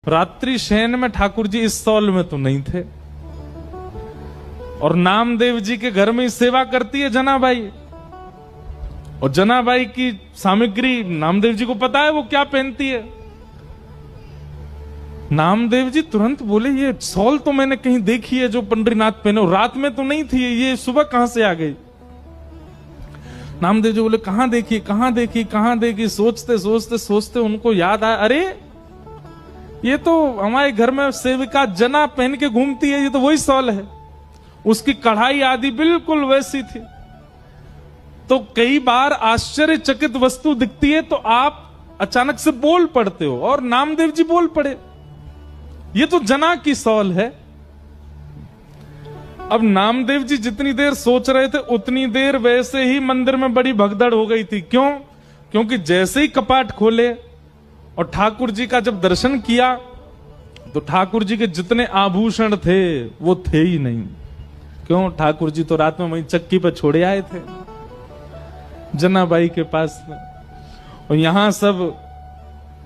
रात्रि शयन में ठाकुर जी इस सौल में तो नहीं थे और नामदेव जी के घर में ही सेवा करती है जनाबाई। और जनाबाई की सामग्री नामदेव जी को पता है वो क्या पहनती है। नामदेव जी तुरंत बोले ये सौल तो मैंने कहीं देखी है जो पंडरीनाथ पहने, रात में तो नहीं थी, ये सुबह कहां से आ गई। नामदेव जी बोले कहां देखी कहां देखी कहां देखी। सोचते सोचते सोचते उनको याद आया, अरे ये तो हमारे घर में सेविका जना पहन के घूमती है, ये तो वही सौल है। उसकी कढ़ाई आदि बिल्कुल वैसी थी। तो कई बार आश्चर्यचकित वस्तु दिखती है तो आप अचानक से बोल पड़ते हो, और नामदेव जी बोल पड़े ये तो जना की सौल है। अब नामदेव जी जितनी देर सोच रहे थे उतनी देर वैसे ही मंदिर में बड़ी भगदड़ हो गई थी। क्यों? क्योंकि जैसे ही कपाट खोले और ठाकुर जी का जब दर्शन किया तो ठाकुर जी के जितने आभूषण थे वो थे ही नहीं। क्यों? ठाकुर जी तो रात में वहीं चक्की पर छोड़े आए थे जनाबाई के पास में। और यहां सब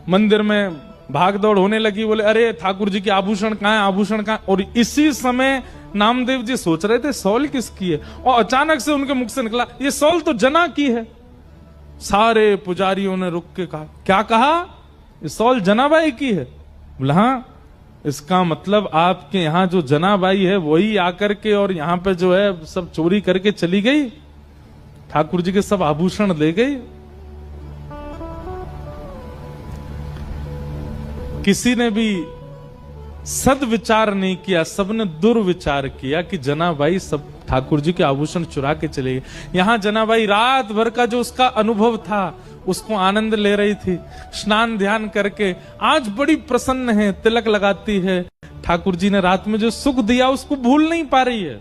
मंदिर में भाग दौड़ होने लगी, बोले अरे ठाकुर जी के आभूषण कहां है, आभूषण कहां। और इसी समय नामदेव जी सोच रहे थे सौल किसकी है, और अचानक से उनके मुख से निकला ये सौल तो जना की है। सारे पुजारियों ने रुक के कहा, क्या कहा? ये सौल जनाबाई की है? बोला हाँ। इसका मतलब आपके यहां जो जनाबाई है वही आकर के और यहां पे जो है सब चोरी करके चली गई, ठाकुर जी के सब आभूषण ले गई। किसी ने भी सदविचार नहीं किया, सबने दुर्विचार किया कि जनाबाई सब ठाकुर जी के आभूषण चुरा के चले गए। यहां जनाबाई रात भर का जो उसका अनुभव था उसको आनंद ले रही थी, स्नान ध्यान करके आज बड़ी प्रसन्न है, तिलक लगाती है। ठाकुर जी ने रात में जो सुख दिया उसको भूल नहीं पा रही है।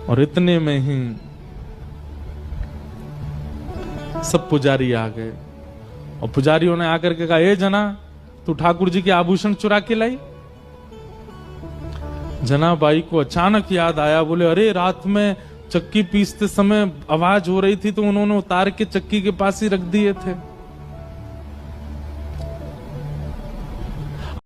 और इतने में ही सब पुजारी आ गए और पुजारियों ने आकर के कहा, ए जना तू ठाकुर जी के आभूषण चुरा के लाई। जनाबाई को अचानक याद आया, बोले अरे रात में चक्की पीसते समय आवाज हो रही थी तो उन्होंने उतार के चक्की के पास ही रख दिए थे।